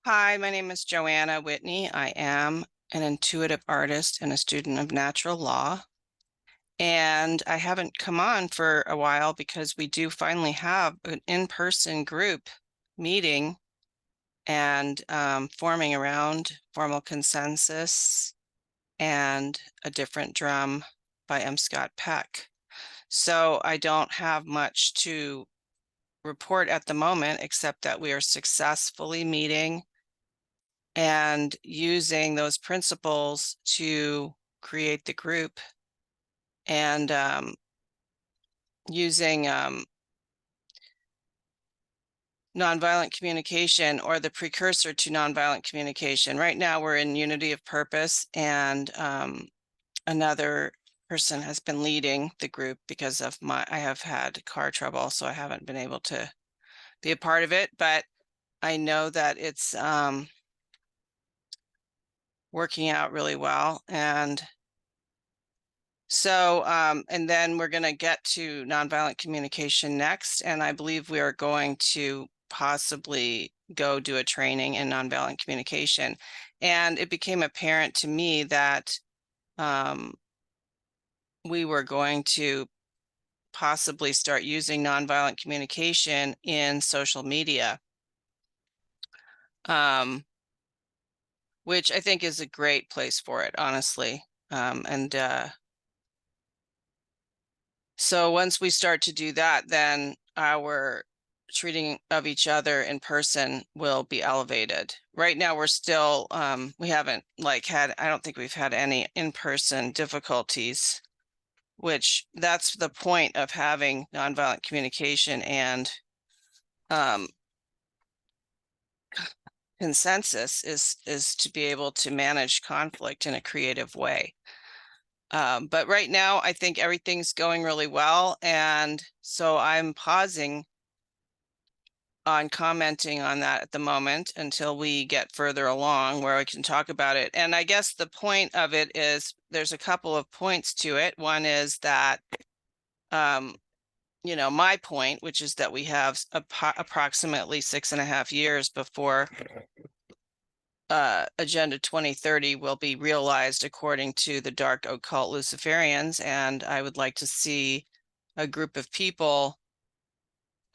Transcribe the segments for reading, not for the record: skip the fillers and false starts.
Hi, my name is Joanna Whitney. I am an intuitive artist and a student of natural law. And I haven't come on for a while because we do finally have an in-person group meeting and forming around formal consensus and a different drum by M. Scott Peck. So I don't have much to report at the moment, except that we are successfully meeting and using those principles to create the group and using nonviolent communication, or the precursor to nonviolent communication. Right now we're in unity of purpose, and another person has been leading the group because of I have had car trouble, so I haven't been able to be a part of it, but I know that it's working out really well. And so, and then we're going to get to nonviolent communication next. And I believe we are going to possibly go do a training in nonviolent communication. And it became apparent to me that we were going to possibly start using nonviolent communication in social media, which I think is a great place for it, honestly. So once we start to do that, then our treating of each other in person will be elevated. Right now, we're still, we haven't I don't think we've had any in-person difficulties, which that's the point of having nonviolent communication and consensus is to be able to manage conflict in a creative way. But right now, I think everything's going really well. And so I'm pausing on commenting on that at the moment until we get further along where we can talk about it. And I guess the point of it is there's a couple of points to it. One is that, my point, which is that we have approximately 6.5 years before Agenda 2030 will be realized according to the dark occult Luciferians. And I would like to see a group of people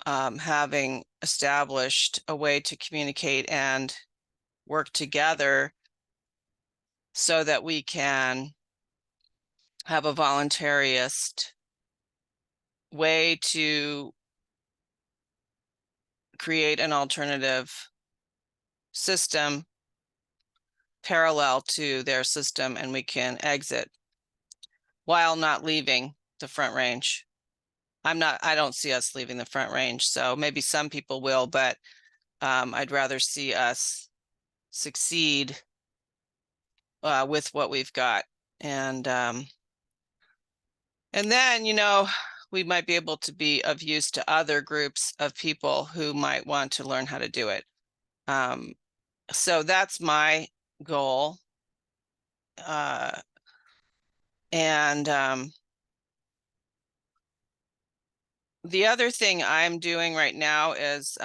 having established a way to communicate and work together so that we can have a voluntarist way to create an alternative system parallel to their system, and we can exit while not leaving the Front Range. I don't see us leaving the Front Range, so maybe some people will, but I'd rather see us succeed with what we've got. And then, we might be able to be of use to other groups of people who might want to learn how to do it. So that's my goal. And the other thing I'm doing right now is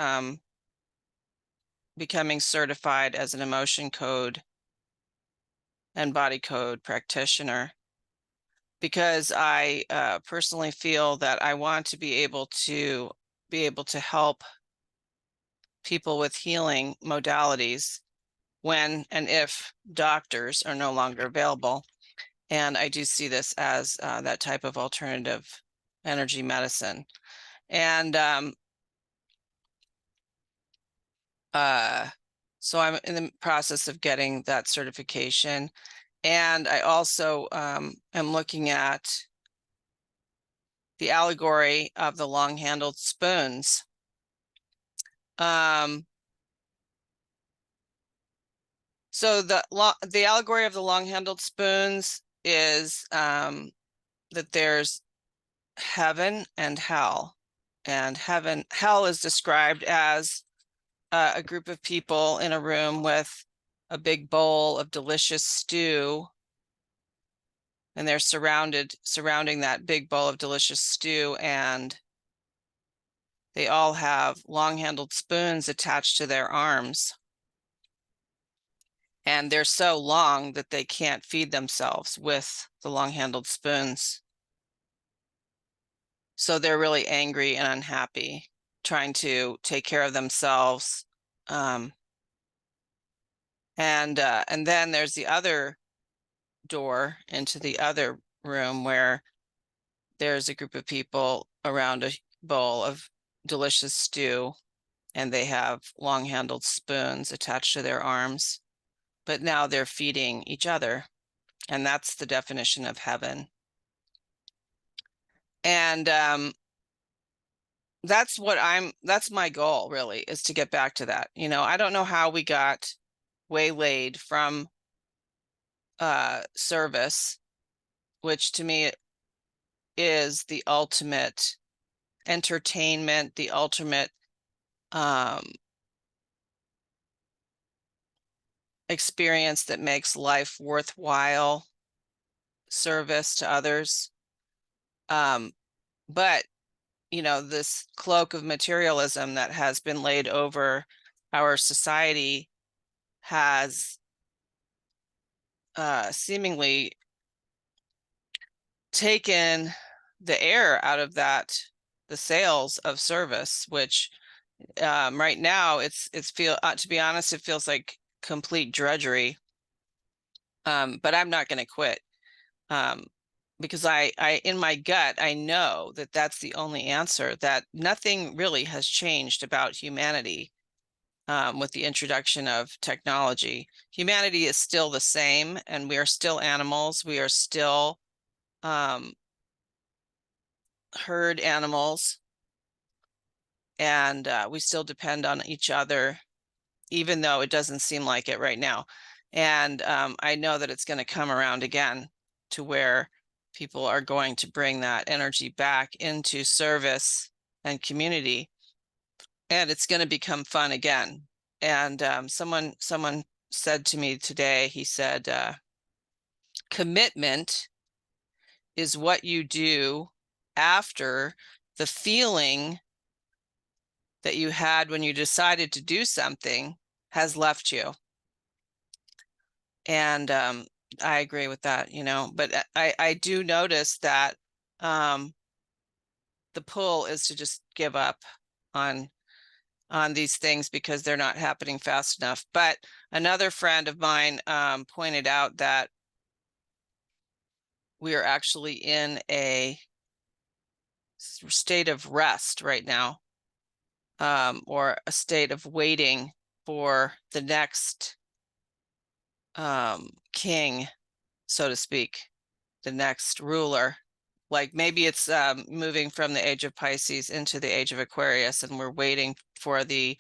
becoming certified as an emotion code and body code practitioner, because I personally feel that I want to be able to help people with healing modalities when and if doctors are no longer available. And I do see this as that type of alternative energy medicine. And so I'm in the process of getting that certification. And I also am looking at the allegory of the long-handled spoons. So the allegory of the long-handled spoons is that there's heaven and hell. And hell is described as a group of people in a room with a big bowl of delicious stew, and they're surrounding that big bowl of delicious stew, and they all have long-handled spoons attached to their arms. and they're so long that they can't feed themselves with the long-handled spoons. So they're really angry and unhappy, trying to take care of themselves. And then there's the other door into the other room where there's a group of people around a bowl of delicious stew, and they have long-handled spoons attached to their arms, but now they're feeding each other, and that's the definition of heaven. And that's my goal, really, is to get back to that. I don't know how we got waylaid from service, which to me is the ultimate entertainment, the ultimate experience that makes life worthwhile, service to others. But this cloak of materialism that has been laid over our society has seemingly taken the air out of the sails of service, which right now to be honest, it feels like complete drudgery. But I'm not going to quit, because I in my gut, I know that that's the only answer, that nothing really has changed about humanity with the introduction of technology. Humanity is still the same, and we are still animals. We are still herd animals, and we still depend on each other, even though it doesn't seem like it right now. And I know that it's going to come around again to where people are going to bring that energy back into service and community, and it's going to become fun again. And someone said to me today, he said, commitment is what you do after the feeling that you had when you decided to do something has left you. And I agree with that, but I do notice that the pull is to just give up on these things because they're not happening fast enough. But another friend of mine pointed out that we are actually in a state of rest right now, or a state of waiting for the next king, so to speak, the next ruler. Like maybe it's moving from the age of Pisces into the age of Aquarius, and we're waiting for the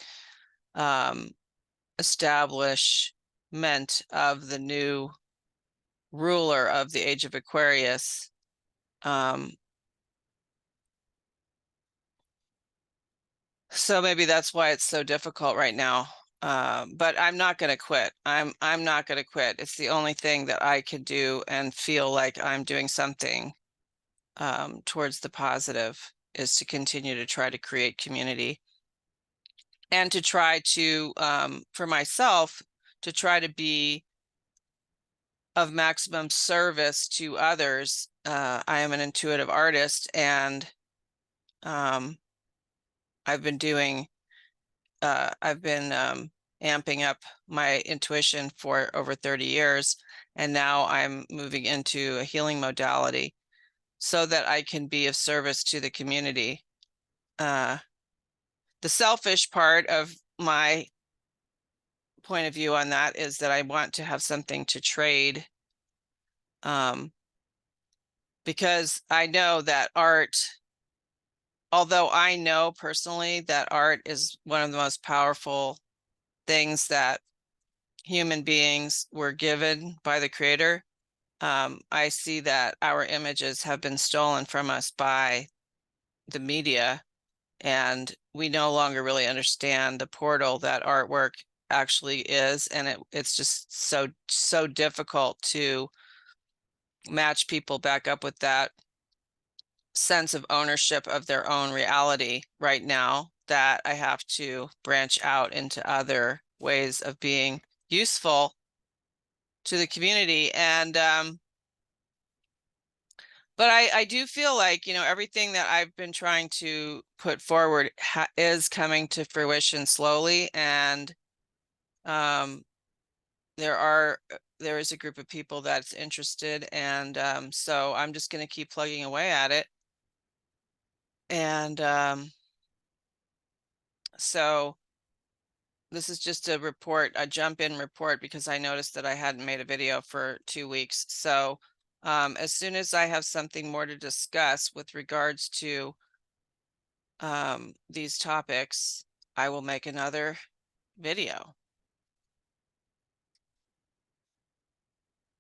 establishment of the new ruler of the age of Aquarius. So maybe that's why it's so difficult right now. But I'm not going to quit. I'm not going to quit. It's the only thing that I could do and feel like I'm doing something towards the positive, is to continue to try to create community, and to try to, for myself, to try to be of maximum service to others. I am an intuitive artist, and I've been amping up my intuition for over 30 years, and now I'm moving into a healing modality so that I can be of service to the community. The selfish part of my point of view on that is that I want to have something to trade, because I know that art, although I know personally that art is one of the most powerful things that human beings were given by the Creator, I see that our images have been stolen from us by the media, and we no longer really understand the portal that artwork actually is, and it's just so difficult to match people back up with that sense of ownership of their own reality right now, that I have to branch out into other ways of being useful to the community. And but I do feel like, everything that I've been trying to put forward is coming to fruition slowly. And there is a group of people that's interested. And so I'm just going to keep plugging away at it. And so this is just a report, a jump-in report, because I noticed that I hadn't made a video for 2 weeks. So as soon as I have something more to discuss with regards to these topics, I will make another video.